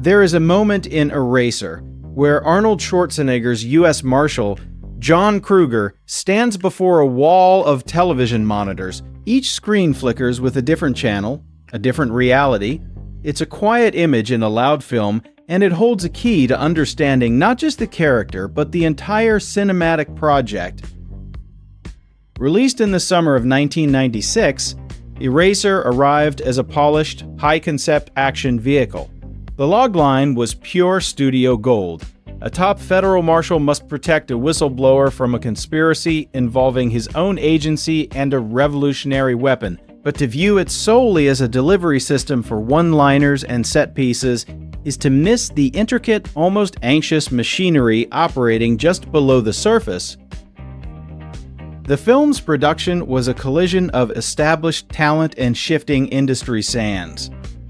There is a moment in Eraser where Arnold Schwarzenegger's U.S. Marshal, John Kruger, stands before a wall of television monitors. Each screen flickers with a different channel, a different reality. It's a quiet image in a loud film, and it holds a key to understanding not just the character, but the entire cinematic project. Released in the summer of 1996, Eraser arrived as a polished, high-concept action vehicle. The logline was pure studio gold. A top federal marshal must protect a whistleblower from a conspiracy involving his own agency and a revolutionary weapon, but to view it solely as a delivery system for one-liners and set pieces is to miss the intricate, almost anxious machinery operating just below the surface. The film's production was a collision of established talent and shifting industry sands.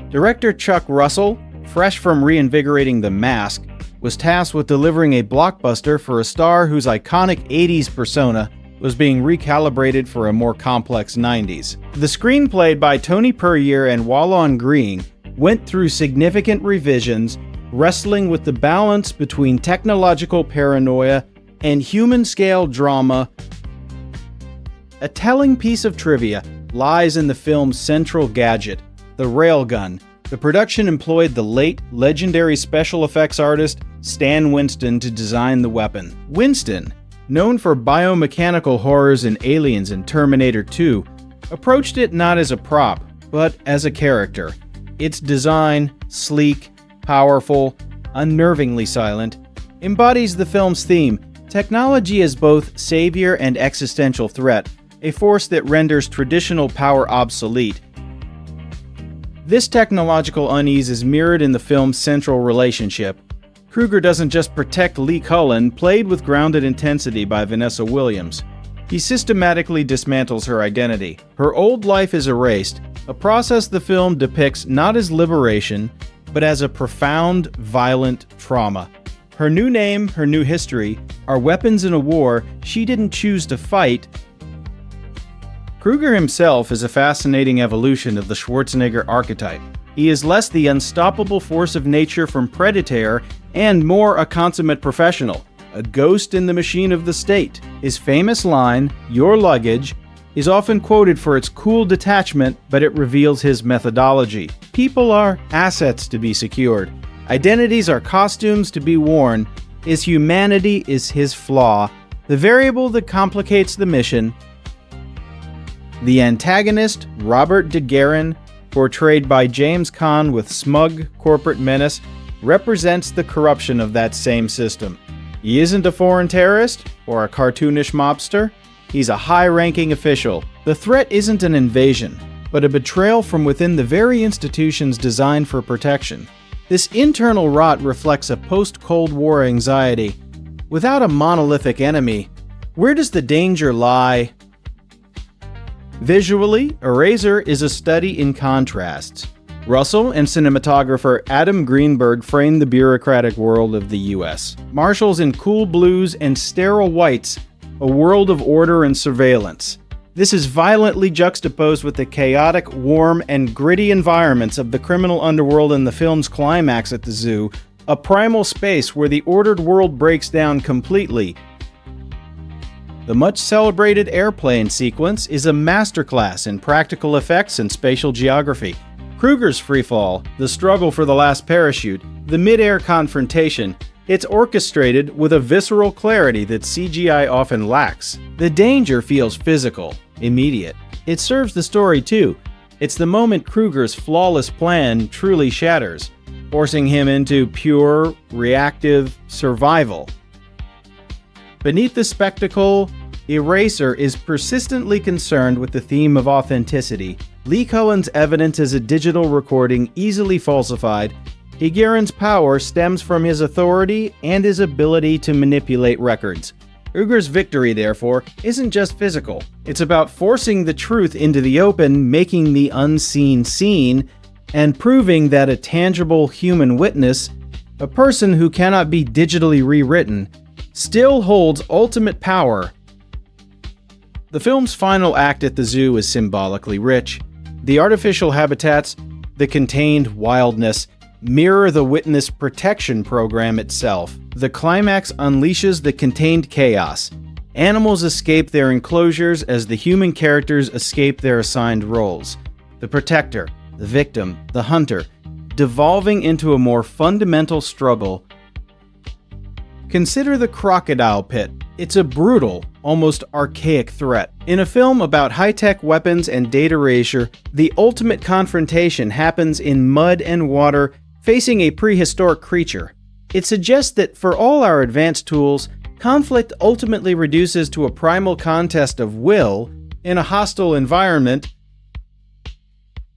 Director Chuck Russell, fresh from reinvigorating The Mask, was tasked with delivering a blockbuster for a star whose iconic 80s persona was being recalibrated for a more complex 90s. The screenplay by Tony Puryear and Wallon Green went through significant revisions, wrestling with the balance between technological paranoia and human-scale drama. A telling piece of trivia lies in the film's central gadget, the railgun. The production employed the late, legendary special effects artist Stan Winston to design the weapon. Winston, known for biomechanical horrors in Aliens and Terminator 2, approached it not as a prop, but as a character. Its design, sleek, powerful, unnervingly silent, embodies the film's theme: technology as both savior and existential threat, a force that renders traditional power obsolete. This technological unease is mirrored in the film's central relationship. Kruger doesn't just protect Lee Cullen, played with grounded intensity by Vanessa Williams. He systematically dismantles her identity. Her old life is erased, a process the film depicts not as liberation, but as a profound, violent trauma. Her new name, her new history, are weapons in a war she didn't choose to fight. Kruger himself is a fascinating evolution of the Schwarzenegger archetype. He is less the unstoppable force of nature from Predator and more a consummate professional, a ghost in the machine of the state. His famous line, "Your luggage," is often quoted for its cool detachment, but it reveals his methodology. People are assets to be secured. Identities are costumes to be worn. His humanity is his flaw, the variable that complicates the mission. The antagonist, Robert De Guerin, portrayed by James Caan with smug corporate menace, represents the corruption of that same system. He isn't a foreign terrorist or a cartoonish mobster. He's a high-ranking official. The threat isn't an invasion, but a betrayal from within the very institutions designed for protection. This internal rot reflects a post-Cold War anxiety. Without a monolithic enemy, where does the danger lie? Visually, Eraser is a study in contrasts. Russell and cinematographer Adam Greenberg framed the bureaucratic world of the U.S. Marshals in cool blues and sterile whites, a world of order and surveillance. This is violently juxtaposed with the chaotic, warm, and gritty environments of the criminal underworld in the film's climax at the zoo, a primal space where the ordered world breaks down completely. The much-celebrated airplane sequence is a masterclass in practical effects and spatial geography. Kruger's freefall, the struggle for the last parachute, the mid-air confrontation, it's orchestrated with a visceral clarity that CGI often lacks. The danger feels physical, immediate. It serves the story too. It's the moment Kruger's flawless plan truly shatters, forcing him into pure, reactive survival. Beneath the spectacle, Eraser is persistently concerned with the theme of authenticity. Lee Cullen's evidence is a digital recording easily falsified. De Guerin's power stems from his authority and his ability to manipulate records. Kruger's victory, therefore, isn't just physical. It's about forcing the truth into the open, making the unseen seen, and proving that a tangible human witness, a person who cannot be digitally rewritten, still holds ultimate power. The film's final act at the zoo is symbolically rich. The artificial habitats, the contained wildness, mirror the witness protection program itself. The climax unleashes the contained chaos. Animals escape their enclosures as the human characters escape their assigned roles. The protector, the victim, the hunter, devolving into a more fundamental struggle. Consider the crocodile pit. It's a brutal, almost archaic threat. In a film about high-tech weapons and data erasure, the ultimate confrontation happens in mud and water facing a prehistoric creature. It suggests that for all our advanced tools, conflict ultimately reduces to a primal contest of will in a hostile environment.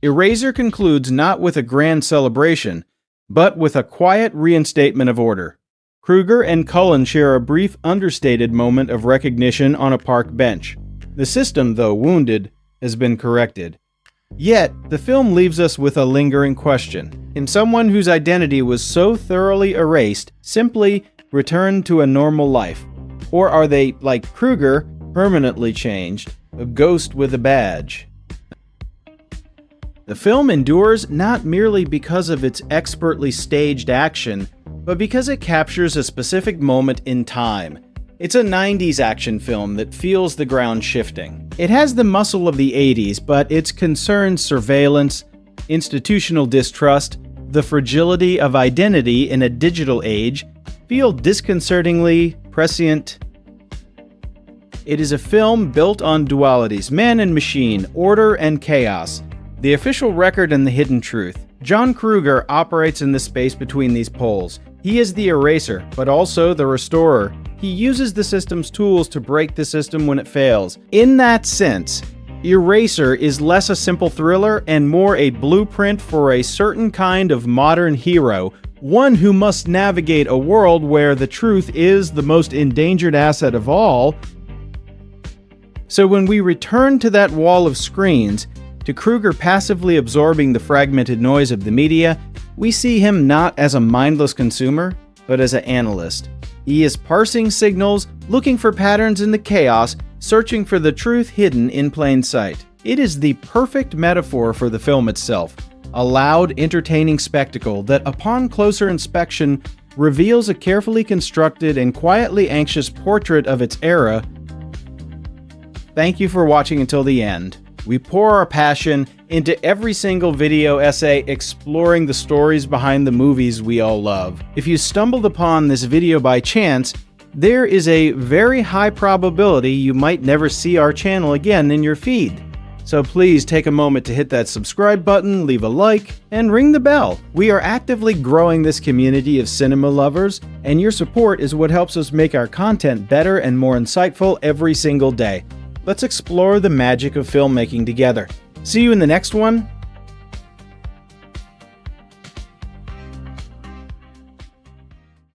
Eraser concludes not with a grand celebration, but with a quiet reinstatement of order. Kruger and Cullen share a brief, understated moment of recognition on a park bench. The system, though wounded, has been corrected. Yet, the film leaves us with a lingering question. Can someone whose identity was so thoroughly erased simply return to a normal life? Or are they, like Kruger, permanently changed, a ghost with a badge? The film endures not merely because of its expertly staged action, but because it captures a specific moment in time. It's a 90s action film that feels the ground shifting. It has the muscle of the 80s, but its concerns surveillance, institutional distrust, the fragility of identity in a digital age feel disconcertingly prescient. It is a film built on dualities, man and machine, order and chaos, the official record and the hidden truth. John Kruger operates in the space between these poles. He is the eraser, but also the restorer. He uses the system's tools to break the system when it fails. In that sense, Eraser is less a simple thriller and more a blueprint for a certain kind of modern hero, one who must navigate a world where the truth is the most endangered asset of all. So when we return to that wall of screens, to Kruger passively absorbing the fragmented noise of the media, we see him not as a mindless consumer, but as an analyst. He is parsing signals, looking for patterns in the chaos, searching for the truth hidden in plain sight. It is the perfect metaphor for the film itself, a loud, entertaining spectacle that, upon closer inspection, reveals a carefully constructed and quietly anxious portrait of its era. Thank you for watching until the end. We pour our passion into every single video essay exploring the stories behind the movies we all love. If you stumbled upon this video by chance, there is a very high probability you might never see our channel again in your feed. So please take a moment to hit that subscribe button, leave a like, and ring the bell. We are actively growing this community of cinema lovers, and your support is what helps us make our content better and more insightful every single day. Let's explore the magic of filmmaking together. See you in the next one.